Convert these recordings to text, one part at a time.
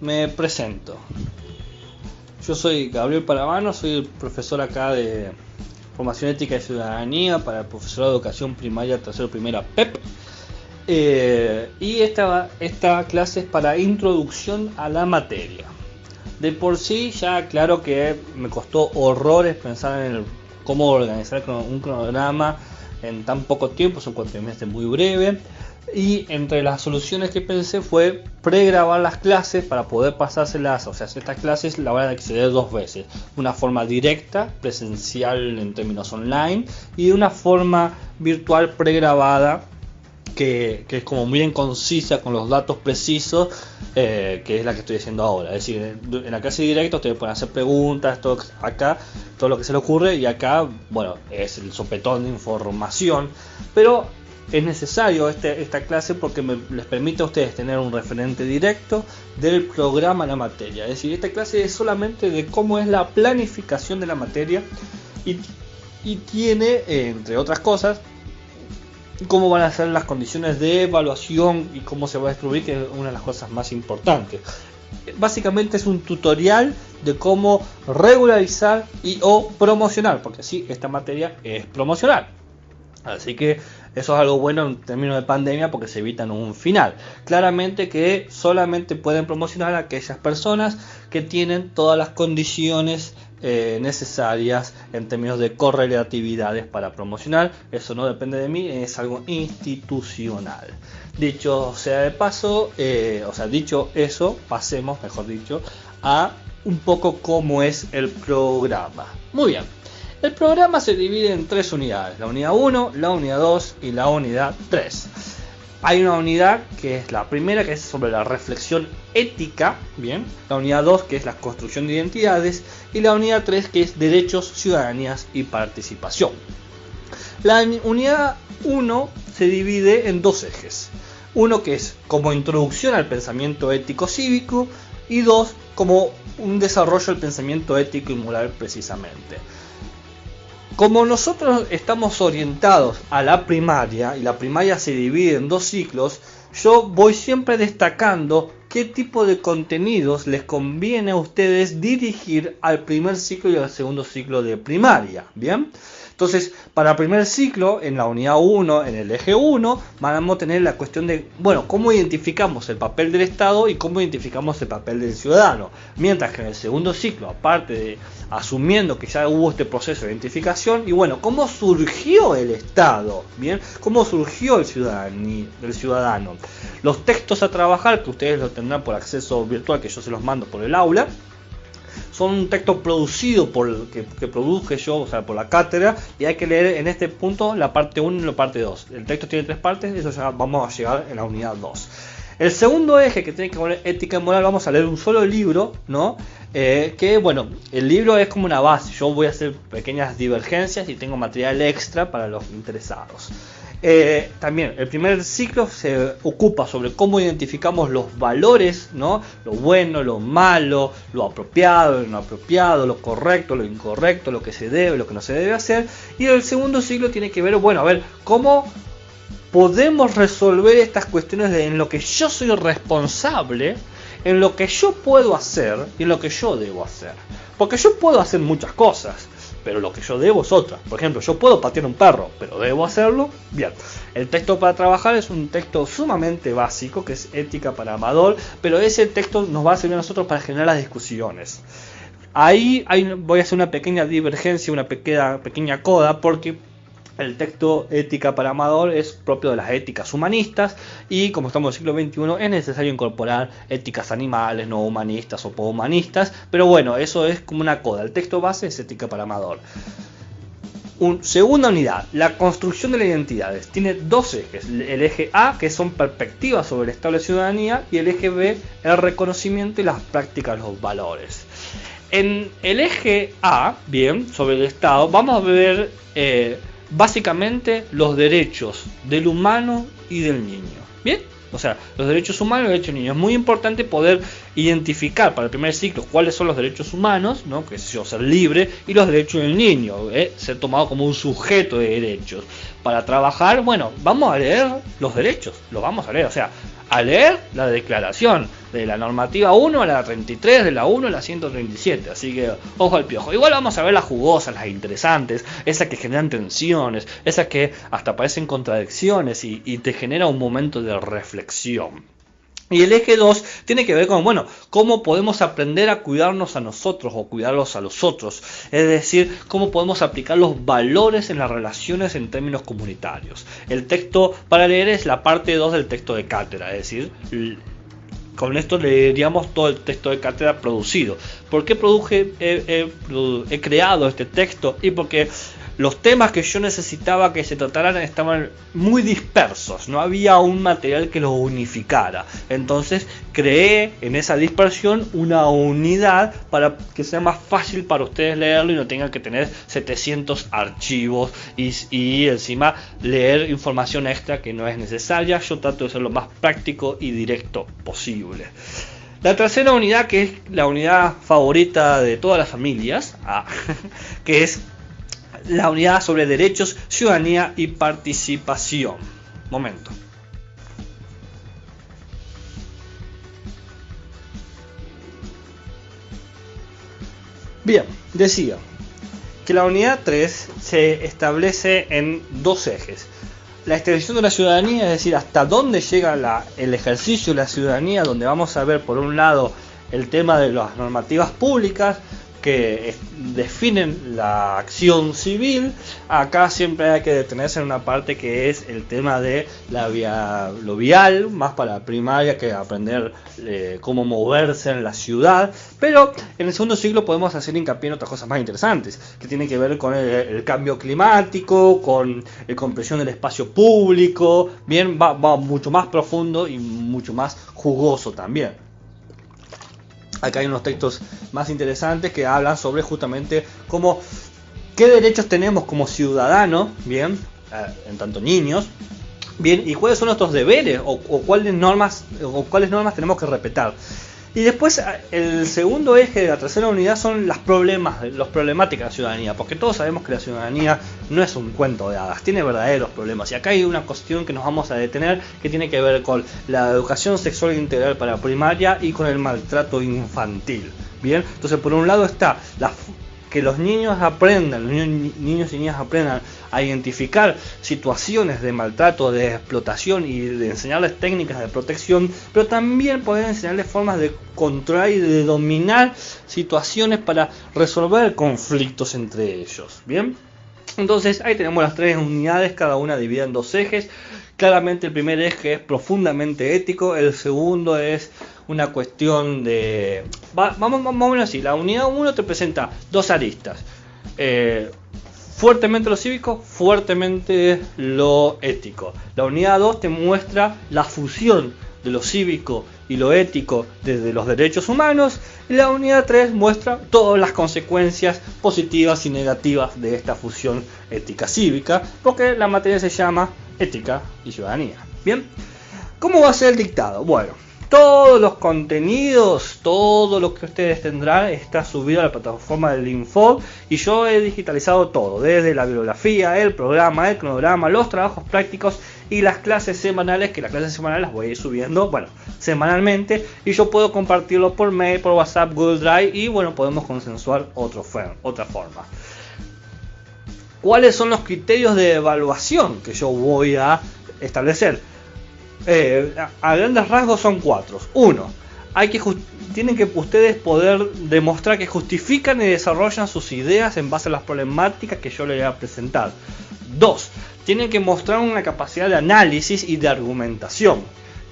me presento. Yo soy Gabriel Paravano, soy el profesor acá de Formación Ética y Ciudadanía para el profesorado de Educación Primaria, tercero primera PEP. Y esta clase es para introducción a la materia. De por sí ya claro que me costó horrores pensar en cómo organizar un cronograma en tan poco tiempo, son 4 meses muy breve. Y entre las soluciones que pensé fue pregrabar las clases para poder pasárselas, o sea, estas clases la van a acceder 2 veces, una forma directa, presencial en términos online, y de una forma virtual pregrabada que es como bien concisa con los datos precisos, que es la que estoy haciendo ahora. Es decir, en la clase directa ustedes pueden hacer preguntas, todo acá, todo lo que se les ocurre, y acá, bueno, es el sopetón de información, pero es necesario esta clase porque les permite a ustedes tener un referente directo del programa de la materia. Es decir, esta clase es solamente de cómo es la planificación de la materia y tiene, entre otras cosas, cómo van a ser las condiciones de evaluación y cómo se va a distribuir, que es una de las cosas más importantes. Básicamente es un tutorial de cómo regularizar o promocionar, porque sí, esta materia es promocional. Así que eso es algo bueno en términos de pandemia porque se evitan un final. Claramente que solamente pueden promocionar a aquellas personas que tienen todas las condiciones necesarias en términos de correlatividades para promocionar. Eso no depende de mí, es algo institucional. Dicho sea de paso, dicho eso, pasemos, mejor dicho, a un poco cómo es el programa. Muy bien. El programa se divide en 3 unidades, la unidad 1, la unidad 2 y la unidad 3. Hay una unidad que es la primera, que es sobre la reflexión ética, bien, la unidad 2 que es la construcción de identidades y la unidad 3 que es derechos, ciudadanías y participación. La unidad 1 se divide en 2 ejes, uno que es como introducción al pensamiento ético cívico y 2 como un desarrollo del pensamiento ético y moral precisamente. Como nosotros estamos orientados a la primaria y la primaria se divide en 2 ciclos, yo voy siempre destacando qué tipo de contenidos les conviene a ustedes dirigir al primer ciclo y al segundo ciclo de primaria, ¿bien? Entonces, para el primer ciclo, en la unidad 1, en el eje 1, vamos a tener la cuestión de, bueno, cómo identificamos el papel del Estado y cómo identificamos el papel del ciudadano. Mientras que en el segundo ciclo, aparte de asumiendo que ya hubo este proceso de identificación, y bueno, cómo surgió el Estado, ¿bien? Cómo surgió el ciudadano. Los textos a trabajar, que ustedes los tendrán por acceso virtual, que yo se los mando por el aula, son un texto producido que produje yo, o sea, por la cátedra, y hay que leer en este punto la parte 1 y la parte 2. El texto tiene 3 partes, eso ya vamos a llegar en la unidad 2. El segundo eje, que tiene que ver ética y moral, vamos a leer un solo libro, ¿no? Que bueno, el libro es como una base, yo voy a hacer pequeñas divergencias y tengo material extra para los interesados. También el primer ciclo se ocupa sobre cómo identificamos los valores, ¿no? Lo bueno, lo malo, lo apropiado, lo no apropiado, lo correcto, lo incorrecto, lo que se debe, lo que no se debe hacer. Y el segundo ciclo tiene que ver, bueno, a ver, cómo podemos resolver estas cuestiones en lo que yo soy responsable, en lo que yo puedo hacer y en lo que yo debo hacer. Porque yo puedo hacer muchas cosas, pero lo que yo debo es otra. Por ejemplo, yo puedo patear un perro, pero debo hacerlo. Bien, el texto para trabajar es un texto sumamente básico, que es ética para amador, pero ese texto nos va a servir a nosotros para generar las discusiones. Ahí voy a hacer una pequeña divergencia, una pequeña coda, porque el texto ética para amador es propio de las éticas humanistas y como estamos en el siglo XXI es necesario incorporar éticas animales, no humanistas o poshumanistas, pero bueno, eso es como una coda. El texto base es ética para amador. Segunda unidad, la construcción de las identidades. Tiene 2 ejes, el eje A, que son perspectivas sobre el Estado de la ciudadanía, y el eje B, el reconocimiento y las prácticas de los valores. En el eje A, bien, sobre el Estado, vamos a ver básicamente los derechos del humano y del niño. ¿Bien? O sea, los derechos humanos y los derechos del niño. Es muy importante poder identificar para el primer ciclo cuáles son los derechos humanos, ¿no? Que es ser libre, y los derechos del niño, ser tomado como un sujeto de derechos. Para trabajar, bueno, vamos a leer los derechos, los vamos a leer. O sea, a leer la declaración de la normativa 1 a la 33, de la 1 a la 137, así que ojo al piojo. Igual vamos a ver las jugosas, las interesantes, esas que generan tensiones, esas que hasta parecen contradicciones y te genera un momento de reflexión. Y el eje 2 tiene que ver con, bueno, cómo podemos aprender a cuidarnos a nosotros o cuidarlos a los otros. Es decir, cómo podemos aplicar los valores en las relaciones en términos comunitarios. El texto para leer es la parte 2 del texto de cátedra, es decir, con esto leeríamos todo el texto de cátedra producido. ¿Por qué he creado este texto? Y porque los temas que yo necesitaba que se trataran estaban muy dispersos, no había un material que los unificara. Entonces creé en esa dispersión una unidad para que sea más fácil para ustedes leerlo y no tengan que tener 700 archivos y encima leer información extra que no es necesaria. Yo trato de ser lo más práctico y directo posible. La tercera unidad, que es la unidad favorita de todas las familias, que es la unidad sobre derechos, ciudadanía y participación. Momento. Bien, decía que la unidad 3 se establece en dos ejes. La extensión de la ciudadanía, es decir, hasta dónde llega el ejercicio de la ciudadanía, donde vamos a ver por un lado el tema de las normativas públicas que definen la acción civil. Acá siempre hay que detenerse en una parte que es el tema de lo vial, más para primaria que aprender cómo moverse en la ciudad. Pero en el segundo siglo podemos hacer hincapié en otras cosas más interesantes, que tienen que ver con el cambio climático, con la compresión del espacio público. Bien, va mucho más profundo y mucho más jugoso también. Acá hay unos textos más interesantes que hablan sobre justamente qué derechos tenemos como ciudadanos, bien, en tanto niños, bien, y cuáles son nuestros deberes o cuáles normas tenemos que respetar. Y después el segundo eje de la tercera unidad son las problemáticas de la ciudadanía, porque todos sabemos que la ciudadanía no es un cuento de hadas, tiene verdaderos problemas. Y acá hay una cuestión que nos vamos a detener que tiene que ver con la educación sexual integral para primaria y con el maltrato infantil. Bien, entonces por un lado está que los niños niños y niñas aprendan a identificar situaciones de maltrato, de explotación y de enseñarles técnicas de protección, pero también poder enseñarles formas de controlar y de dominar situaciones para resolver conflictos entre ellos. Bien, entonces ahí tenemos las tres unidades, cada una dividida en dos ejes. Claramente el primer eje es profundamente ético, el segundo es una cuestión de... Vamos a ver así, la unidad 1 te presenta dos aristas. Fuertemente lo cívico, fuertemente lo ético. La unidad 2 te muestra la fusión de lo cívico y lo ético desde los derechos humanos. Y la unidad 3 muestra todas las consecuencias positivas y negativas de esta fusión ética-cívica, porque la materia se llama ética y ciudadanía. Bien, ¿cómo va a ser el dictado? Bueno, todos los contenidos, todo lo que ustedes tendrán está subido a la plataforma del Info y yo he digitalizado todo, desde la bibliografía, el programa, el cronograma, los trabajos prácticos y las clases semanales, que las clases semanales las voy a ir subiendo, semanalmente, y yo puedo compartirlo por mail, por WhatsApp, Google Drive y podemos consensuar otra forma. ¿Cuáles son los criterios de evaluación que yo voy a establecer? A grandes rasgos son 4. 1. Tienen que ustedes poder demostrar que justifican y desarrollan sus ideas en base a las problemáticas que yo les voy a presentar. 2. Tienen que mostrar una capacidad de análisis y de argumentación.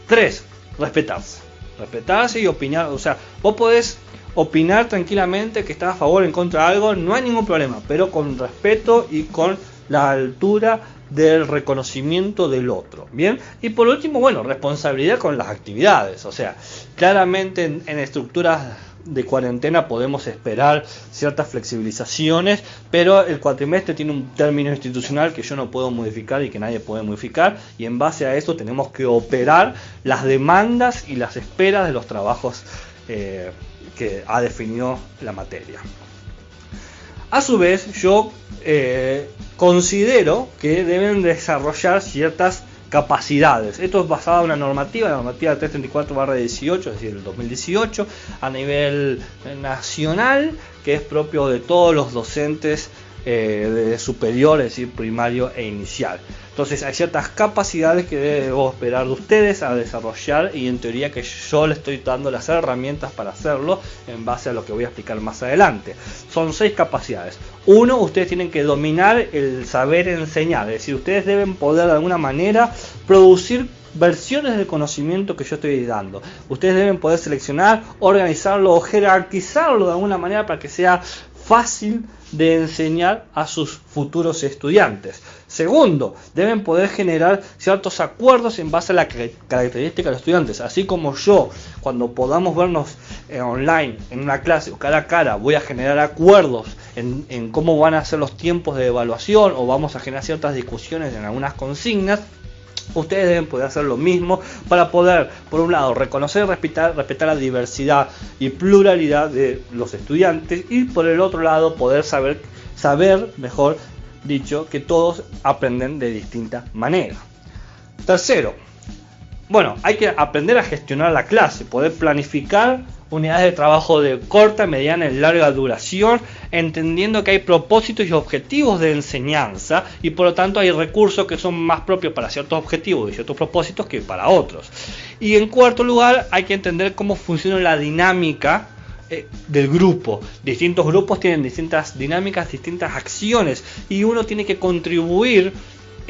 3. Respetarse y opinar. O sea, vos podés opinar tranquilamente que estás a favor o en contra de algo, no hay ningún problema, pero con respeto y con la altura del reconocimiento del otro. Bien, y por último, responsabilidad con las actividades. O sea, claramente en estructuras de cuarentena podemos esperar ciertas flexibilizaciones, pero el cuatrimestre tiene un término institucional que yo no puedo modificar y que nadie puede modificar, y en base a eso tenemos que operar las demandas y las esperas de los trabajos que ha definido la materia. A su vez, yo considero que deben desarrollar ciertas capacidades. Esto es basado en una normativa, la normativa 334/18, es decir, del 2018, a nivel nacional, que es propio de todos los docentes de superior, es decir, primario e inicial. Entonces hay ciertas capacidades que debo esperar de ustedes a desarrollar, y en teoría que yo les estoy dando las herramientas para hacerlo en base a lo que voy a explicar más adelante. Son 6 capacidades. 1, ustedes tienen que dominar el saber enseñar, es decir, ustedes deben poder de alguna manera producir versiones del conocimiento que yo estoy dando. Ustedes deben poder seleccionar, organizarlo o jerarquizarlo de alguna manera para que sea fácil de enseñar a sus futuros estudiantes. Segundo, deben poder generar ciertos acuerdos en base a la característica de los estudiantes. Así como yo, cuando podamos vernos online en una clase o cara a cara, voy a generar acuerdos en cómo van a ser los tiempos de evaluación, o vamos a generar ciertas discusiones en algunas consignas. Ustedes deben poder hacer lo mismo para poder, por un lado, reconocer y respetar la diversidad y pluralidad de los estudiantes, y por el otro lado, poder saber, mejor dicho, que todos aprenden de distinta manera. Tercero, hay que aprender a gestionar la clase, poder planificar unidades de trabajo de corta, mediana y larga duración, entendiendo que hay propósitos y objetivos de enseñanza, y por lo tanto hay recursos que son más propios para ciertos objetivos y ciertos propósitos que para otros. Y en cuarto lugar, hay que entender cómo funciona la dinámica del grupo. Distintos grupos tienen distintas dinámicas, distintas acciones, y uno tiene que contribuir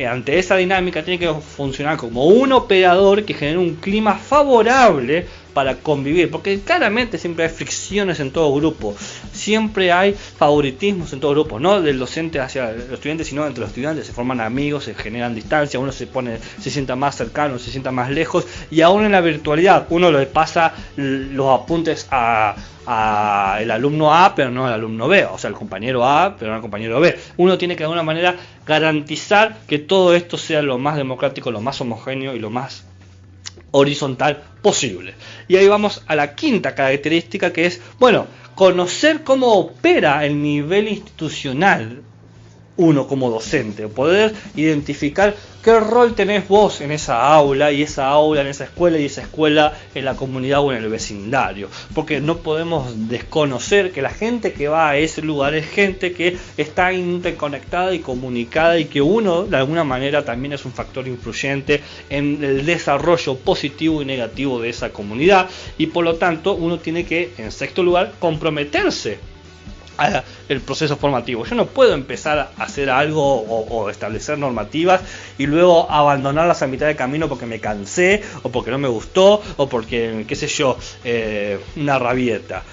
ante esa dinámica, tiene que funcionar como un operador que genere un clima favorable para convivir, porque claramente siempre hay fricciones en todo grupo, siempre hay favoritismos en todo grupo, no del docente hacia los estudiantes, sino entre los estudiantes. Se forman amigos, se generan distancia, uno se sienta más cercano, se sienta más lejos, y aún en la virtualidad uno le pasa los apuntes a el alumno A, pero no al alumno B, o sea, el compañero A, pero no al compañero B. Uno tiene que de alguna manera garantizar que todo esto sea lo más democrático, lo más homogéneo y lo más horizontal posible. Y ahí vamos a la quinta característica, que es, conocer cómo opera el nivel institucional uno como docente, poder identificar qué rol tenés vos en esa aula, y esa aula en esa escuela, y esa escuela en la comunidad o en el vecindario, porque no podemos desconocer que la gente que va a ese lugar es gente que está interconectada y comunicada, y que uno de alguna manera también es un factor influyente en el desarrollo positivo y negativo de esa comunidad, y por lo tanto uno tiene que, en sexto lugar, comprometerse el proceso formativo. Yo no puedo empezar a hacer algo o establecer normativas y luego abandonarlas a mitad de camino porque me cansé, o porque no me gustó, o porque, qué sé yo, una rabieta.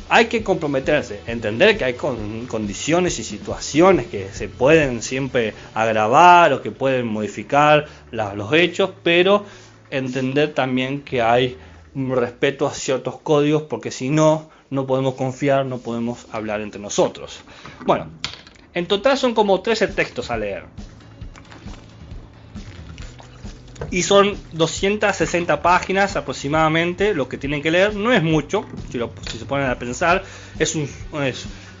Hay que comprometerse, entender que hay condiciones y situaciones que se pueden siempre agravar o que pueden modificar los hechos, pero entender también que hay respeto a ciertos códigos, porque si no podemos confiar, no podemos hablar entre nosotros. En total son como 13 textos a leer, y son 260 páginas aproximadamente lo que tienen que leer. No es mucho, si se ponen a pensar.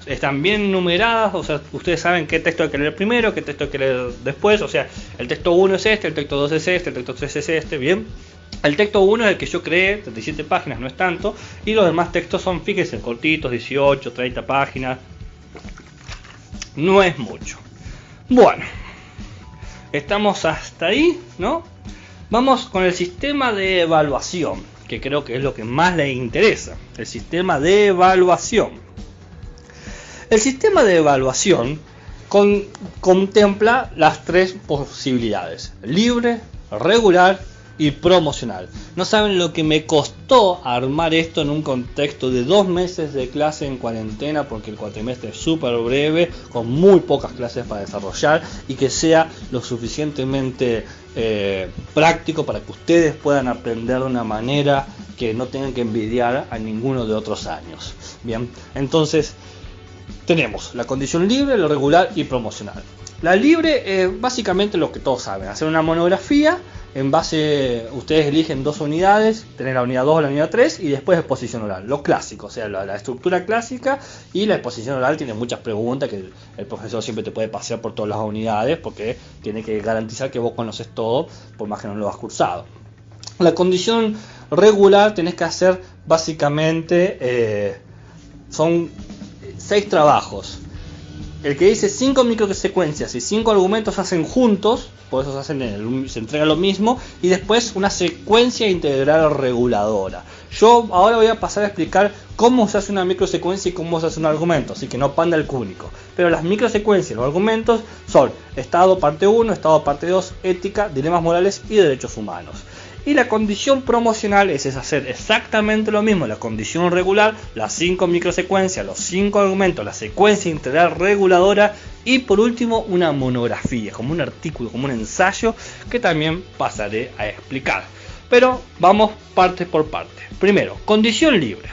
Están bien numeradas, o sea, ustedes saben qué texto hay que leer primero, qué texto hay que leer después. O sea, el texto 1 es este, el texto 2 es este, el texto 3 es este, bien. El texto 1 es el que yo creé, 37 páginas, no es tanto, y los demás textos son, fíjense, cortitos, 18, 30 páginas. No es mucho. Estamos hasta ahí, ¿no? Vamos con el sistema de evaluación, que creo que es lo que más les interesa. El sistema de evaluación. El sistema de evaluación contempla las 3 posibilidades: libre, regular y promocional. No saben lo que me costó armar esto en un contexto de 2 meses de clase en cuarentena, porque el cuatrimestre es súper breve, con muy pocas clases para desarrollar, y que sea lo suficientemente práctico para que ustedes puedan aprender de una manera que no tengan que envidiar a ninguno de otros años. Bien, entonces tenemos la condición libre, la regular y promocional. La libre, básicamente lo que todos saben: hacer una monografía en base, ustedes eligen 2 unidades, tenés la unidad 2 o la unidad 3 y después exposición oral, lo clásico, o sea, la estructura clásica, y la exposición oral tiene muchas preguntas que el profesor siempre te puede pasear por todas las unidades porque tiene que garantizar que vos conoces todo, por más que no lo has cursado. La condición regular tenés que hacer básicamente, son 6 trabajos. El que dice 5 microsecuencias y 5 argumentos se hacen juntos, por eso se entrega lo mismo, y después una secuencia integral reguladora. Yo ahora voy a pasar a explicar cómo se hace una microsecuencia y cómo se hace un argumento, así que no panda el cúnico. Pero las microsecuencias y los argumentos son Estado parte 1, Estado parte 2, ética, dilemas morales y derechos humanos. Y la condición promocional es hacer exactamente lo mismo, la condición regular, las 5 microsecuencias, los 5 argumentos, la secuencia integral reguladora y por último una monografía, como un artículo, como un ensayo que también pasaré a explicar. Pero vamos parte por parte. Primero, condición libre.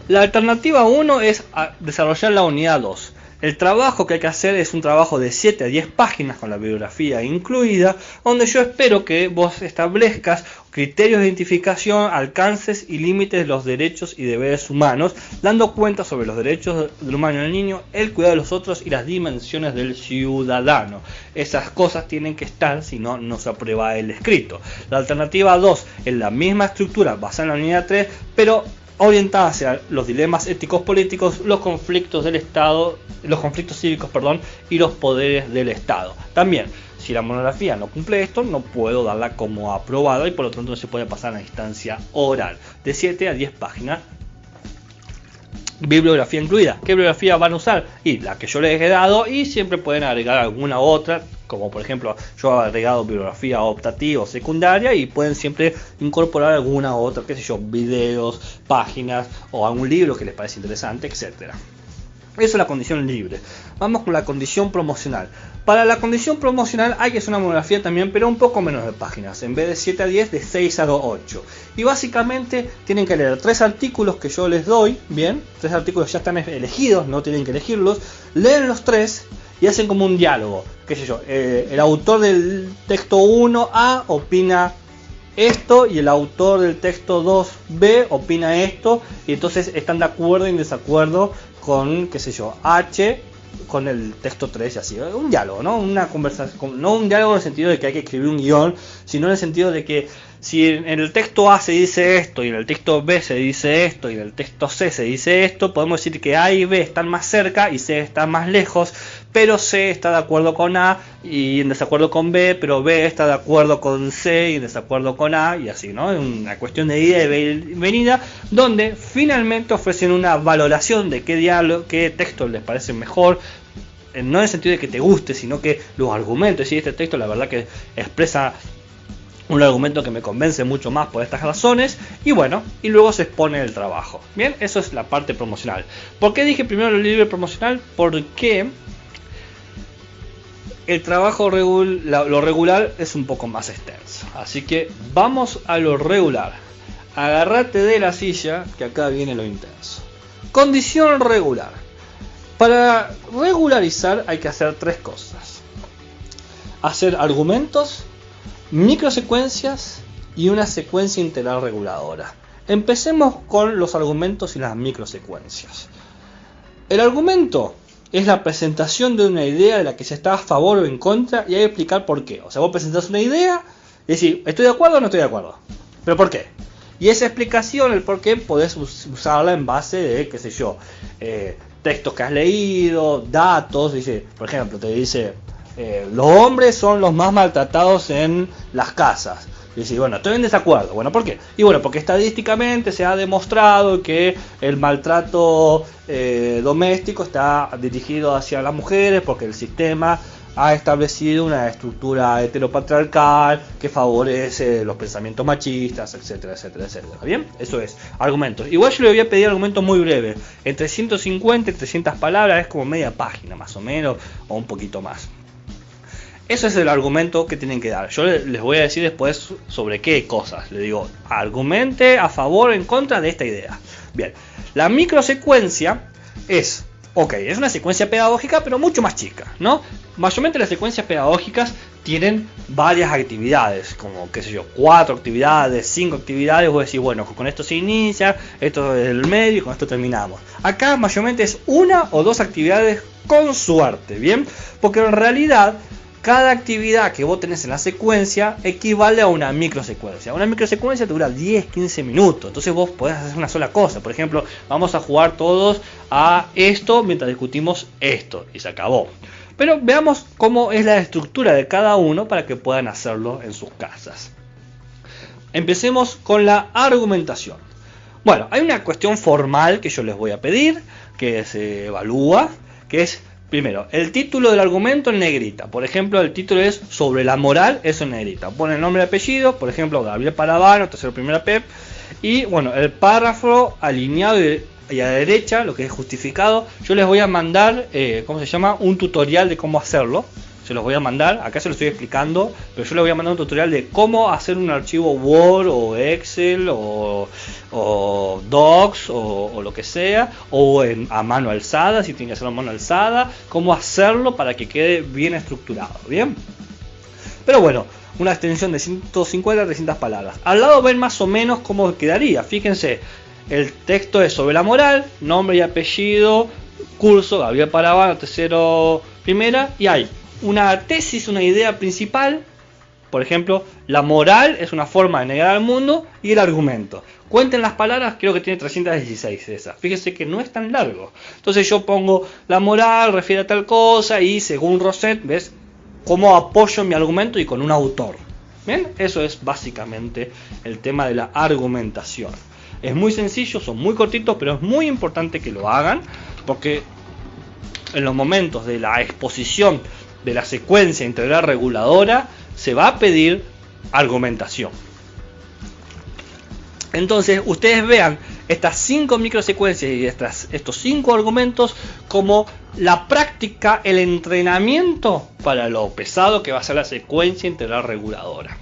La alternativa 1 es desarrollar la unidad 2. El trabajo que hay que hacer es un trabajo de 7 a 10 páginas con la bibliografía incluida, donde yo espero que vos establezcas criterios de identificación, alcances y límites de los derechos y deberes humanos, dando cuenta sobre los derechos del humano y del niño, el cuidado de los otros y las dimensiones del ciudadano. Esas cosas tienen que estar, si no, no se aprueba el escrito. La alternativa 2 es la misma estructura basada en la unidad 3, pero orientada hacia los dilemas éticos políticos, los conflictos del Estado, los conflictos cívicos, y los poderes del Estado. También, si la monografía no cumple esto, no puedo darla como aprobada y por lo tanto no se puede pasar a la instancia oral. De 7 a 10 páginas. Bibliografía incluida. ¿Qué bibliografía van a usar? Y la que yo les he dado, y siempre pueden agregar alguna otra, como por ejemplo yo he agregado bibliografía optativa o secundaria, y pueden siempre incorporar alguna otra, qué sé yo, videos, páginas o algún libro que les parece interesante, etcétera. Eso es la condición libre. Vamos con la condición promocional. Para la condición promocional hay que hacer una monografía también, pero un poco menos de páginas. En vez de 7 a 10, de 6 a 8. Y básicamente tienen que leer 3 artículos que yo les doy. Bien, 3 artículos ya están elegidos, no tienen que elegirlos. Leen los 3 y hacen como un diálogo. Qué sé yo, el autor del texto 1A opina esto y el autor del texto 2B opina esto. Y entonces están de acuerdo y en desacuerdo con, qué sé yo, H con el texto 3 y así. Un diálogo, ¿no? Una conversación, no un diálogo en el sentido de que hay que escribir un guión, sino en el sentido de que si en el texto A se dice esto y en el texto B se dice esto y en el texto C se dice esto, podemos decir que A y B están más cerca y C está más lejos, pero C está de acuerdo con A y en desacuerdo con B, pero B está de acuerdo con C y en desacuerdo con A, y así, ¿no? Es una cuestión de ida y venida, donde finalmente ofrecen una valoración de qué diálogo, qué texto les parece mejor, no en el sentido de que te guste, sino que los argumentos, y este texto la verdad que expresa un argumento que me convence mucho más por estas razones, y bueno, y luego se expone el trabajo. Bien, eso es la parte promocional. ¿Por qué dije primero el libre promocional? Porque el trabajo lo regular es un poco más extenso. Así que vamos a lo regular. Agárrate de la silla, que acá viene lo intenso. Condición regular. Para regularizar hay que hacer 3 cosas. Hacer argumentos, microsecuencias y una secuencia integral reguladora. Empecemos con los argumentos y las microsecuencias. El argumento es la presentación de una idea de la que se está a favor o en contra y hay que explicar por qué. O sea, vos presentás una idea y decís, ¿estoy de acuerdo o no estoy de acuerdo? ¿Pero por qué? Y esa explicación, el por qué, podés usarla en base de, qué sé yo, textos que has leído, datos. Dice, por ejemplo, te dice, los hombres son los más maltratados en las casas. Y decís, bueno, estoy en desacuerdo. Bueno, ¿por qué? Y bueno, porque estadísticamente se ha demostrado que el maltrato doméstico está dirigido hacia las mujeres, porque el sistema ha establecido una estructura heteropatriarcal que favorece los pensamientos machistas, etcétera, etcétera, etcétera. ¿Bien? Eso es, argumentos. Igual yo le voy a pedir argumentos muy breves, entre 150 y 300 palabras, es como media página más o menos, o un poquito más. Eso es el argumento que tienen que dar. Yo les voy a decir después sobre qué cosas. Le digo, argumente a favor o en contra de esta idea. Bien, la microsecuencia es, es una secuencia pedagógica, pero mucho más chica, ¿no? Mayormente las secuencias pedagógicas tienen varias actividades, como qué sé yo, 4 actividades, 5 actividades. Vos decís, bueno, con esto se inicia, esto es el medio y con esto terminamos. Acá mayormente es 1 o 2 actividades con suerte, ¿bien? Porque en realidad cada actividad que vos tenés en la secuencia equivale a una microsecuencia. Una microsecuencia te dura 10-15 minutos. Entonces vos podés hacer una sola cosa. Por ejemplo, vamos a jugar todos a esto mientras discutimos esto. Y se acabó. Pero veamos cómo es la estructura de cada uno para que puedan hacerlo en sus casas. Empecemos con la argumentación. Bueno, hay una cuestión formal que yo les voy a pedir, que se evalúa, que es... Primero, el título del argumento en negrita. Por ejemplo, el título es sobre la moral, eso en negrita. Pone el nombre y apellido, por ejemplo, Gabriel Paravano, tercero primera PEP. Y bueno, el párrafo alineado y a la derecha, lo que es justificado. Yo les voy a mandar, un tutorial de cómo hacerlo. Se los voy a mandar, acá se lo estoy explicando, pero yo les voy a mandar un tutorial de cómo hacer un archivo Word o Excel o Docs o lo que sea, o a mano alzada, si tienen que hacerlo a mano alzada, cómo hacerlo para que quede bien estructurado, ¿bien? Pero bueno, una extensión de 150 a 300 palabras. Al lado ven más o menos cómo quedaría, fíjense, el texto es sobre la moral, nombre y apellido, curso, Gabriel Paravano, tercero primera, y hay una tesis, una idea principal. Por ejemplo, la moral es una forma de negar al mundo, y el argumento. Cuenten las palabras, creo que tiene 316 esas. Fíjense que no es tan largo. Entonces yo pongo la moral, refiere a tal cosa, y según Rosset, ¿ves? Cómo apoyo mi argumento y con un autor. ¿Bien? Eso es básicamente el tema de la argumentación. Es muy sencillo, son muy cortitos, pero es muy importante que lo hagan, porque en los momentos de la exposición de la secuencia integral reguladora se va a pedir argumentación. Entonces ustedes vean estas 5 microsecuencias y estos 5 argumentos como la práctica, el entrenamiento para lo pesado que va a ser la secuencia integral reguladora.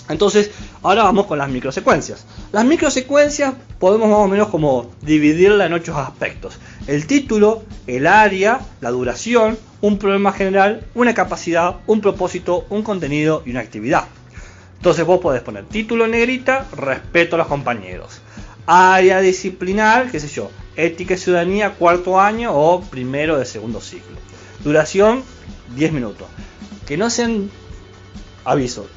Entonces ahora vamos con las microsecuencias. Las microsecuencias podemos más o menos como dividirla en 8 aspectos: el título, el área, la duración, un problema general, una capacidad, un propósito, un contenido y una actividad. Entonces vos podés poner título en negrita, respeto a los compañeros. Área disciplinar, qué sé yo, ética y ciudadanía, cuarto año o primero de segundo ciclo. Duración, 10 minutos. Que no sean, aviso,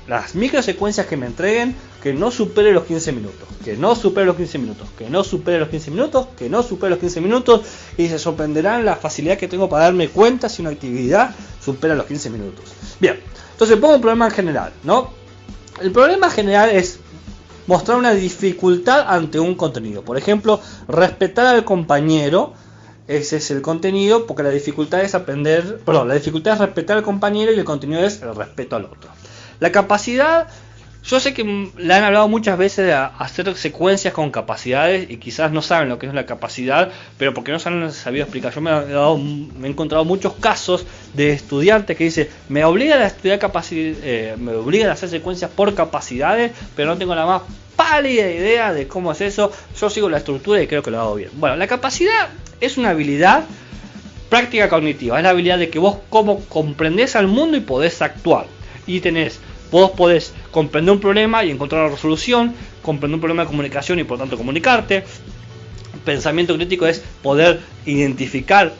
las microsecuencias que me entreguen, que no supere los 15 minutos. Que no supere los 15 minutos. Que no supere los 15 minutos. Que no supere los 15 minutos. Y se sorprenderán la facilidad que tengo para darme cuenta si una actividad supera los 15 minutos. Bien, entonces pongo un problema en general, ¿no? El problema general es mostrar una dificultad ante un contenido. Por ejemplo, respetar al compañero. Ese es el contenido, porque la dificultad es la dificultad es respetar al compañero y el contenido es el respeto al otro. La capacidad, yo sé que le han hablado muchas veces de hacer secuencias con capacidades y quizás no saben lo que es la capacidad, pero porque no se han sabido explicar. Yo me he encontrado muchos casos de estudiantes que dicen, me obligan a estudiar me obligan a hacer secuencias por capacidades, pero no tengo la más pálida idea de cómo es eso. Yo sigo la estructura y creo que lo hago bien. Bueno, la capacidad es una habilidad práctica cognitiva, es la habilidad de que vos como comprendés al mundo y podés actuar. Y vos podés comprender un problema y encontrar una resolución, comprender un problema de comunicación y por tanto comunicarte. Pensamiento crítico es poder identificar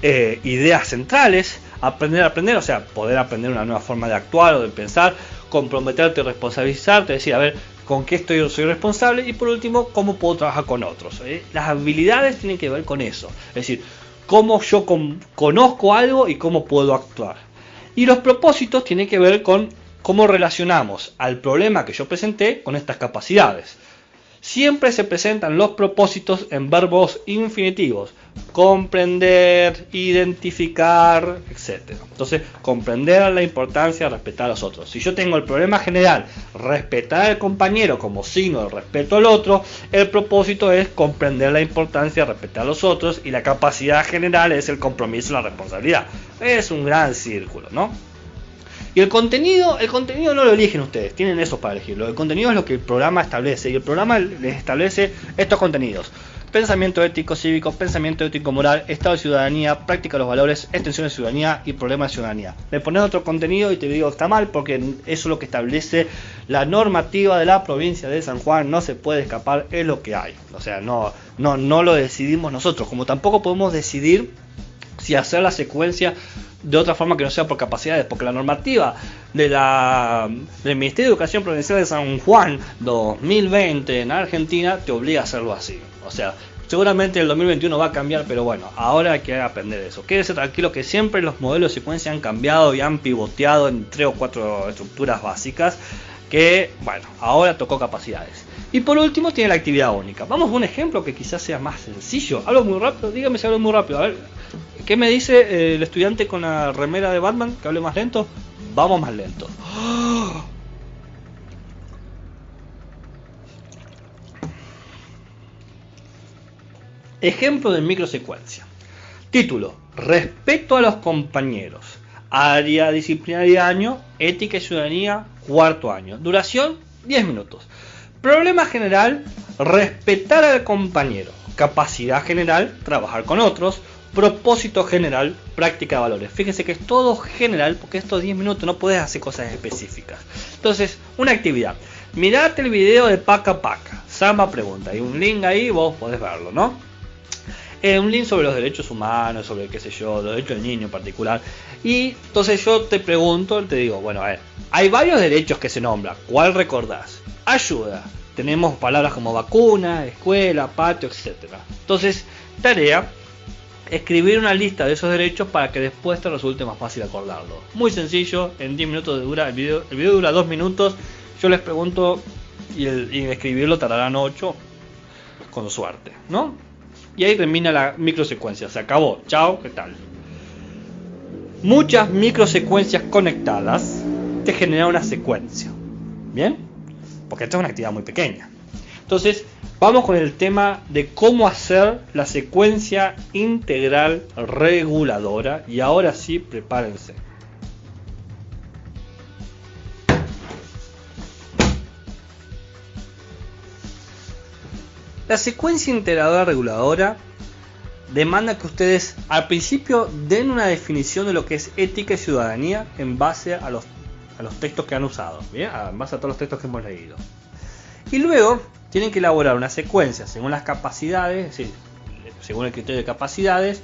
ideas centrales, aprender, o sea, poder aprender una nueva forma de actuar o de pensar, comprometerte y responsabilizarte, decir, a ver, con qué soy responsable, y por último, cómo puedo trabajar con otros. Las habilidades tienen que ver con eso, es decir, cómo yo conozco algo y cómo puedo actuar. Y los propósitos tienen que ver con cómo relacionamos al problema que yo presenté con estas capacidades. Siempre se presentan los propósitos en verbos infinitivos: comprender, identificar, etc. Entonces, comprender la importancia de respetar a los otros. Si yo tengo el problema general, respetar al compañero como signo de respeto al otro, el propósito es comprender la importancia de respetar a los otros, y la capacidad general es el compromiso y la responsabilidad. Es un gran círculo, ¿no? Y el contenido no lo eligen ustedes, tienen eso para elegirlo. El contenido es lo que el programa establece, y el programa les establece estos contenidos: pensamiento ético cívico, pensamiento ético moral, estado de ciudadanía, práctica de los valores, extensión de ciudadanía y problemas de ciudadanía. Me pones otro contenido y te digo está mal porque eso es lo que establece la normativa de la provincia de San Juan, no se puede escapar, es lo que hay. O sea, no lo decidimos nosotros, como tampoco podemos decidir si hacer la secuencia de otra forma que no sea por capacidades, porque la normativa del Ministerio de Educación Provincial de San Juan 2020 en Argentina te obliga a hacerlo así. O sea, seguramente el 2021 va a cambiar, pero bueno, ahora hay que aprender eso. Quédese tranquilo que siempre los modelos de secuencia han cambiado y han pivoteado en 3 o 4 estructuras básicas que, bueno, ahora tocó capacidades. Y por último tiene la actividad única. Vamos a un ejemplo que quizás sea más sencillo. Hablo muy rápido, dígame si hablo muy rápido. A ver, ¿qué me dice el estudiante con la remera de Batman? ¿Que hable más lento? Vamos más lento. Ejemplo de microsecuencia. Título: Respeto a los compañeros. Área disciplinaria año, ética y ciudadanía, cuarto año. Duración, 10 minutos. Problema general: respetar al compañero. Capacidad general: trabajar con otros. Propósito general: práctica de valores. Fíjense que es todo general porque estos 10 minutos no puedes hacer cosas específicas. Entonces, una actividad. Mirate el video de Paca Paca. Samba pregunta. Hay un link ahí, vos podés verlo, ¿no? Un link sobre los derechos humanos, sobre qué sé yo, los derechos del niño en particular. Y entonces yo te pregunto, te digo, bueno, a ver, hay varios derechos que se nombran. ¿Cuál recordás? Ayuda. Tenemos palabras como vacuna, escuela, patio, etc. Entonces, tarea: escribir una lista de esos derechos para que después te resulte más fácil acordarlo. Muy sencillo, en 10 minutos dura el video dura 2 minutos. Yo les pregunto y escribirlo tardarán 8, con suerte, ¿no? Y ahí termina la microsecuencia, se acabó, chao, ¿qué tal? Muchas microsecuencias conectadas te generan una secuencia, ¿bien? Porque esta es una actividad muy pequeña. Entonces, vamos con el tema de cómo hacer la secuencia integral reguladora. Y ahora sí, prepárense. La secuencia integradora reguladora demanda que ustedes al principio den una definición de lo que es ética y ciudadanía en base a los textos que han usado, ¿bien? En base a todos los textos que hemos leído. Y luego tienen que elaborar una secuencia según las capacidades, es decir, según el criterio de capacidades,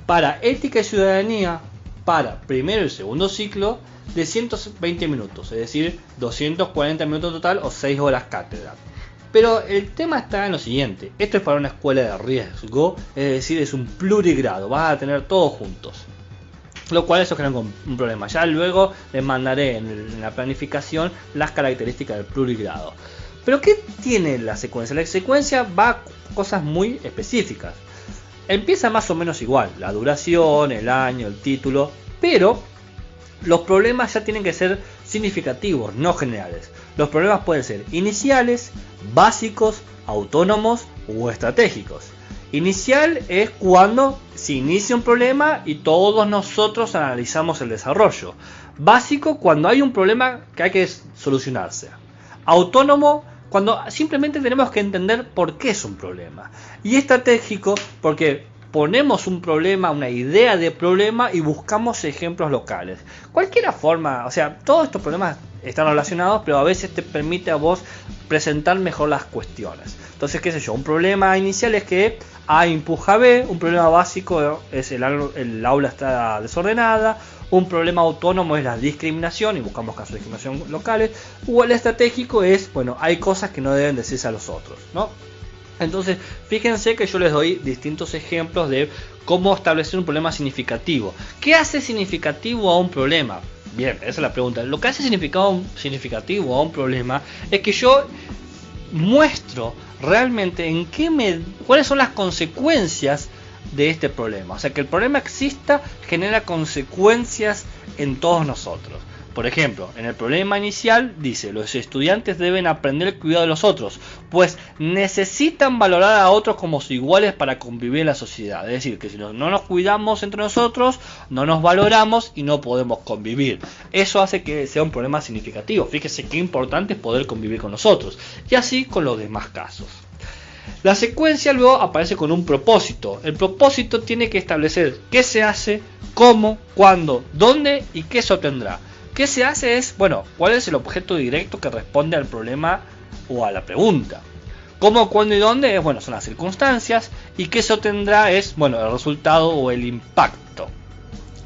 para ética y ciudadanía para primero y segundo ciclo de 120 minutos, es decir, 240 minutos total o 6 horas cátedra. Pero el tema está en lo siguiente: esto es para una escuela de riesgo, es decir, es un plurigrado, vas a tener todos juntos. Lo cual eso crea un problema. Ya luego les mandaré en la planificación las características del plurigrado. Pero ¿qué tiene la secuencia? La secuencia va a cosas muy específicas. Empieza más o menos igual, la duración, el año, el título, pero los problemas ya tienen que ser significativos, no generales. Los problemas pueden ser iniciales, básicos, autónomos o estratégicos. Inicial es cuando se inicia un problema y todos nosotros analizamos el desarrollo. Básico, cuando hay un problema que hay que solucionarse. Autónomo, cuando simplemente tenemos que entender por qué es un problema. Y estratégico, porque ponemos un problema, una idea de problema y buscamos ejemplos locales. Cualquier forma, o sea, todos estos problemas están relacionados, pero a veces te permite a vos presentar mejor las cuestiones. Entonces, qué sé yo, un problema inicial es que A empuja a B, un problema básico es el aula está desordenada, un problema autónomo es la discriminación y buscamos casos de discriminación locales, o el estratégico es, bueno, hay cosas que no deben decirse a los otros, ¿no? Entonces, fíjense que yo les doy distintos ejemplos de cómo establecer un problema significativo. ¿Qué hace significativo a un problema? Bien, esa es la pregunta. Lo que hace significativo a un problema es que yo muestro realmente cuáles son las consecuencias de este problema. O sea, que el problema exista genera consecuencias en todos nosotros. Por ejemplo, en el problema inicial dice: los estudiantes deben aprender el cuidado de los otros, pues necesitan valorar a otros como sus iguales para convivir en la sociedad. Es decir, que si no nos cuidamos entre nosotros, no nos valoramos y no podemos convivir. Eso hace que sea un problema significativo. Fíjese qué importante es poder convivir con nosotros. Y así con los demás casos. La secuencia luego aparece con un propósito. El propósito tiene que establecer qué se hace, cómo, cuándo, dónde y qué se obtendrá. ¿Qué se hace? Es, bueno, cuál es el objeto directo que responde al problema o a la pregunta. Cómo, cuándo y dónde es, bueno, son las circunstancias. Y qué se obtendrá es, bueno, el resultado o el impacto.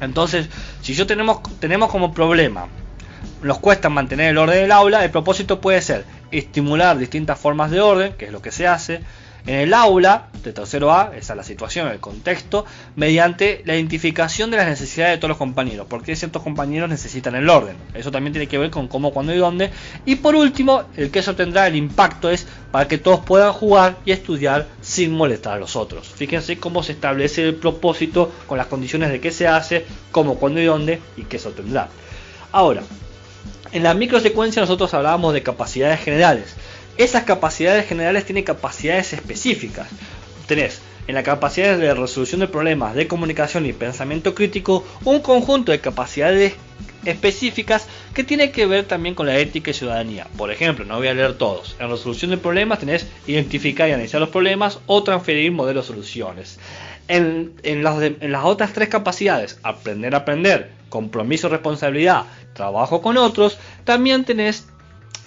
Entonces, si tenemos como problema, nos cuesta mantener el orden del aula, el propósito puede ser estimular distintas formas de orden, que es lo que se hace en el aula de tercero A, esa es la situación, el contexto, mediante la identificación de las necesidades de todos los compañeros, porque ciertos compañeros necesitan el orden. Eso también tiene que ver con cómo, cuándo y dónde. Y por último, el que eso tendrá el impacto es para que todos puedan jugar y estudiar sin molestar a los otros. Fíjense cómo se establece el propósito con las condiciones de qué se hace, cómo, cuándo y dónde y qué eso tendrá. Ahora, en la microsecuencia nosotros hablábamos de capacidades generales. Esas capacidades generales tienen capacidades específicas. Tenés en la capacidad de resolución de problemas, de comunicación y pensamiento crítico un conjunto de capacidades específicas que tienen que ver también con la ética y ciudadanía. Por ejemplo, no voy a leer todos. En resolución de problemas tenés identificar y analizar los problemas o transferir modelos de soluciones. En las otras tres capacidades, aprender a aprender, compromiso, responsabilidad, trabajo con otros, también tenés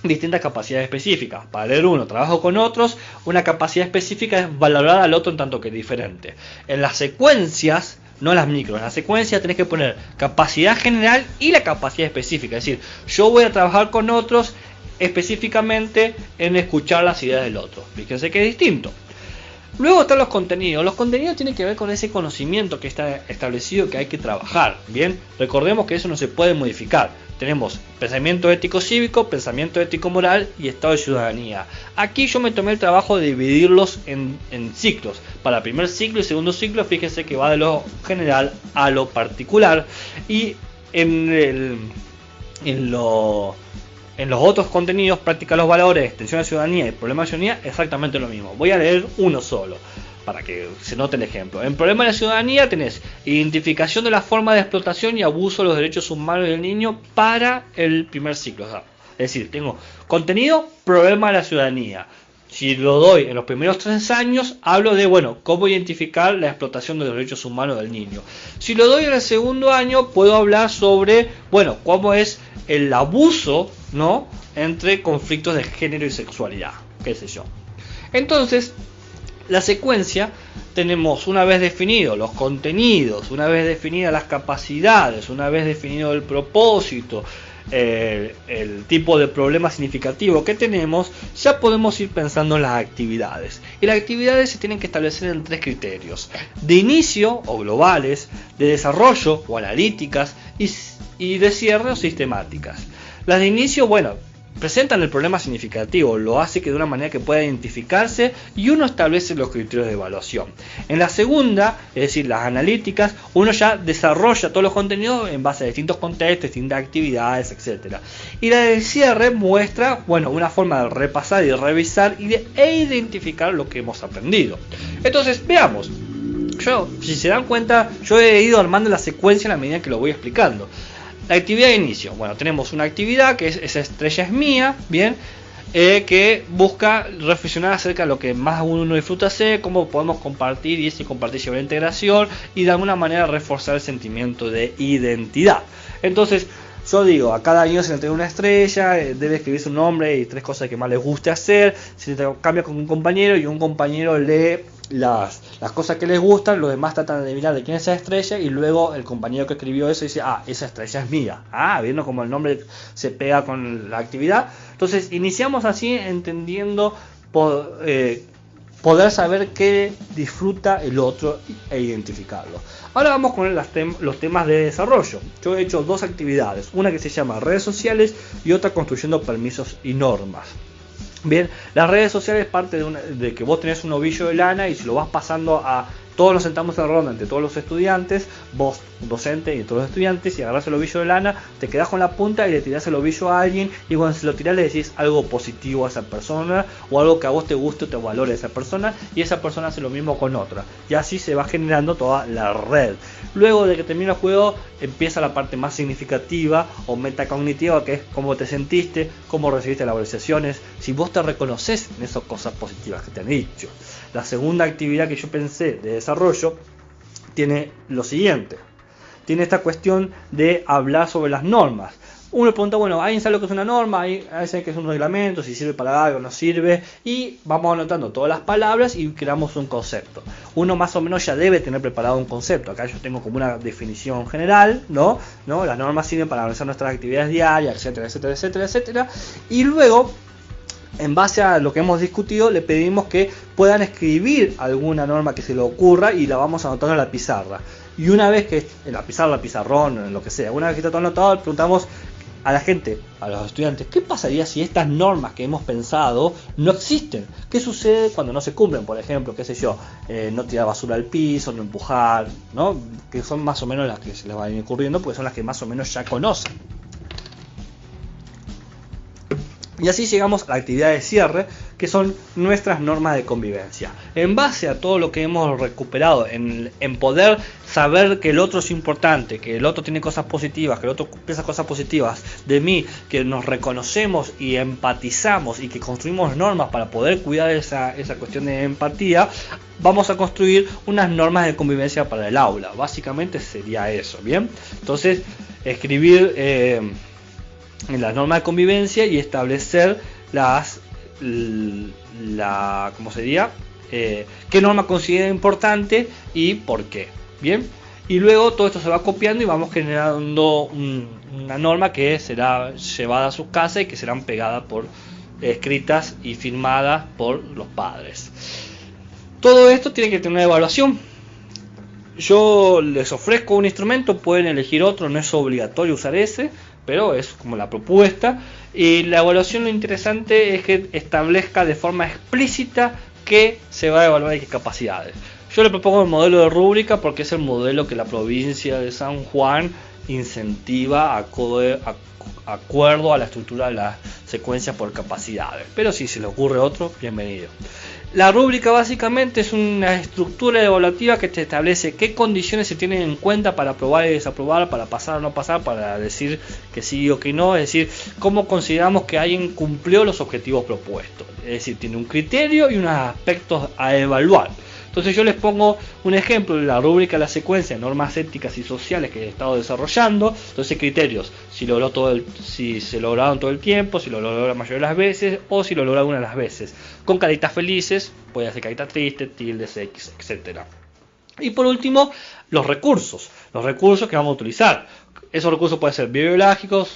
distintas capacidades específicas. Para leer uno, trabajo con otros, una capacidad específica es valorar al otro en tanto que diferente. En las secuencias, no en las micros, en la secuencia tenés que poner capacidad general y la capacidad específica. Es decir, yo voy a trabajar con otros específicamente en escuchar las ideas del otro. Fíjense que es distinto. Luego están los contenidos. Los contenidos tienen que ver con ese conocimiento que está establecido que hay que trabajar. Bien, recordemos que eso no se puede modificar. Tenemos pensamiento ético cívico, pensamiento ético moral y estado de ciudadanía. Aquí yo me tomé el trabajo de dividirlos en ciclos. Para primer ciclo y segundo ciclo, fíjense que va de lo general a lo particular. Y en los otros contenidos, práctica los valores, extensión de ciudadanía y problema de ciudadanía, exactamente lo mismo. Voy a leer uno solo para que se note el ejemplo. En problema de la ciudadanía tenés identificación de la forma de explotación y abuso de los derechos humanos del niño para el primer ciclo. O sea, es decir, tengo contenido, problema de la ciudadanía. Si lo doy en los primeros 3 años, hablo de, bueno, cómo identificar la explotación de los derechos humanos del niño. Si lo doy en el segundo año, puedo hablar sobre, bueno, cómo es el abuso, ¿no?, entre conflictos de género y sexualidad, qué sé yo. Entonces, la secuencia, tenemos una vez definidos los contenidos, una vez definidas las capacidades, una vez definido el propósito, el tipo de problema significativo que tenemos, ya podemos ir pensando en las actividades. Y las actividades se tienen que establecer en 3 criterios: de inicio o globales, de desarrollo o analíticas y de cierre o sistemáticas. Las de inicio, bueno, presentan el problema significativo, lo hace que de una manera que pueda identificarse y uno establece los criterios de evaluación. En la segunda, es decir, las analíticas, uno ya desarrolla todos los contenidos en base a distintos contextos, distintas actividades, etc. Y la del cierre muestra, bueno, una forma de repasar y revisar e identificar lo que hemos aprendido. Entonces, veamos. Si se dan cuenta, yo he ido armando la secuencia en la medida que lo voy explicando. La actividad de inicio. Bueno, tenemos una actividad que es esa estrella es mía, bien, que busca reflexionar acerca de lo que más uno disfruta hacer, cómo podemos compartir y ese compartir lleva la integración y de alguna manera reforzar el sentimiento de identidad. Entonces, yo digo, a cada año se le entrega una estrella, debe escribir su nombre y 3 cosas que más le guste hacer, se cambia con un compañero y un compañero lee las cosas que les gustan, los demás tratan de adivinar de quién es esa estrella y luego el compañero que escribió eso dice, esa estrella es mía. Viendo como el nombre se pega con la actividad. Entonces iniciamos así entendiendo poder saber qué disfruta el otro e identificarlo. Ahora vamos con los temas de desarrollo. Yo he hecho 2 actividades, una que se llama redes sociales y otra construyendo permisos y normas. Bien, las redes sociales parte de que vos tenés un ovillo de lana y si lo vas pasando a Todos nos sentamos en ronda entre todos los estudiantes, vos, docente y todos los estudiantes, y agarrás el ovillo de lana, te quedás con la punta y le tirás el ovillo a alguien, y cuando se lo tirás le decís algo positivo a esa persona, o algo que a vos te guste o te valore a esa persona, y esa persona hace lo mismo con otra. Y así se va generando toda la red. Luego de que termina el juego, empieza la parte más significativa o metacognitiva, que es cómo te sentiste, cómo recibiste las valorizaciones, si vos te reconoces en esas cosas positivas que te han dicho. La segunda actividad que yo pensé de desarrollo tiene lo siguiente. Tiene esta cuestión de hablar sobre las normas. Uno pregunta, bueno, ¿alguien sabe lo que es una norma? ¿Alguien sabe que es un reglamento? Si sirve para algo o no sirve. Y vamos anotando todas las palabras y creamos un concepto. Uno más o menos ya debe tener preparado un concepto. Acá yo tengo como una definición general, ¿no? Las normas sirven para organizar nuestras actividades diarias, etcétera, etcétera, etcétera, etcétera. Y luego, en base a lo que hemos discutido, le pedimos que puedan escribir alguna norma que se le ocurra y la vamos anotando en la pizarra. Y una vez que en la pizarra, pizarrón, en lo que sea, una vez que está todo anotado, preguntamos a la gente, a los estudiantes, ¿qué pasaría si estas normas que hemos pensado no existen? ¿Qué sucede cuando no se cumplen? Por ejemplo, qué sé yo, no tirar basura al piso, no empujar, ¿no? Que son más o menos las que se les van a ir ocurriendo, porque son las que más o menos ya conocen. Y así llegamos a la actividad de cierre, que son nuestras normas de convivencia. En base a todo lo que hemos recuperado, en poder saber que el otro es importante, que el otro tiene cosas positivas, que el otro piensa cosas positivas de mí, que nos reconocemos y empatizamos y que construimos normas para poder cuidar esa cuestión de empatía, vamos a construir unas normas de convivencia para el aula. Básicamente sería eso, ¿bien? Entonces, escribir en las normas de convivencia y establecer ¿cómo sería? Qué norma considera importante y por qué. Bien, y luego todo esto se va copiando y vamos generando una norma que será llevada a sus casas y que serán pegadas escritas y firmadas por los padres. Todo esto tiene que tener una evaluación. Yo les ofrezco un instrumento, pueden elegir otro, no es obligatorio usar ese, pero es como la propuesta. Y la evaluación, lo interesante es que establezca de forma explícita qué se va a evaluar y qué capacidades. Yo le propongo el modelo de rúbrica porque es el modelo que la provincia de San Juan incentiva acuerdo a la estructura de las secuencias por capacidades. Pero si se le ocurre otro, bienvenido. La rúbrica básicamente es una estructura evaluativa que te establece qué condiciones se tienen en cuenta para aprobar y desaprobar, para pasar o no pasar, para decir que sí o que no, es decir, cómo consideramos que alguien cumplió los objetivos propuestos. Es decir, tiene un criterio y unos aspectos a evaluar. Entonces yo les pongo un ejemplo de la rúbrica de la secuencia de normas éticas y sociales que he estado desarrollando. Entonces criterios, si se lograron todo el tiempo, si lo logró la mayoría de las veces o si lo logró alguna de las veces. Con caritas felices, puede ser carita triste, tildes, X, etc. Y por último, los recursos que vamos a utilizar. Esos recursos pueden ser bibliográficos,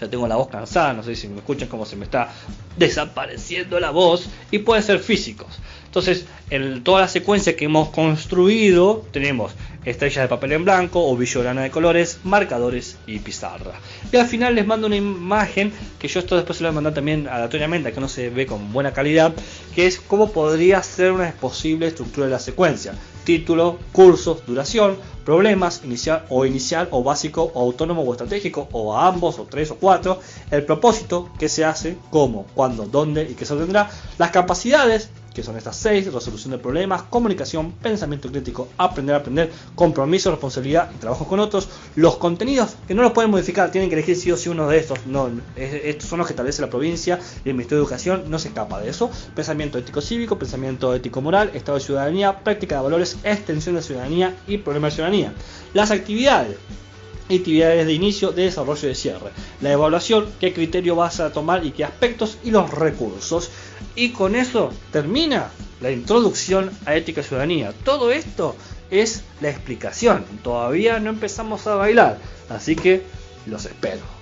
ya tengo la voz cansada, no sé si me escuchan como se me está desapareciendo la voz, y pueden ser físicos. Entonces, en toda la secuencia que hemos construido, tenemos estrellas de papel en blanco, ovillo de lana de colores, marcadores y pizarra. Y al final les mando una imagen, que yo esto después se lo voy a mandar también aleatoriamente, que no se ve con buena calidad, que es cómo podría ser una posible estructura de la secuencia. Título, cursos, duración, problemas, inicial o básico o autónomo o estratégico o a ambos o 3 o 4, el propósito, qué se hace, cómo, cuándo, dónde y qué se obtendrá, las capacidades, que son estas 6, resolución de problemas, comunicación, pensamiento crítico, aprender a aprender, compromiso, responsabilidad y trabajo con otros, los contenidos que no los pueden modificar, tienen que elegir sí o sí uno de estos, no, estos son los que establece la provincia y el Ministerio de Educación no se escapa de eso, pensamiento ético cívico, pensamiento ético moral, estado de ciudadanía, práctica de valores, extensión de ciudadanía y problema de ciudadanía. Las actividades de inicio, de desarrollo y de cierre, la evaluación, qué criterio vas a tomar y qué aspectos, y los recursos. Y con eso termina la introducción a ética y ciudadanía. Todo esto es la explicación, todavía no empezamos a bailar, así que los espero.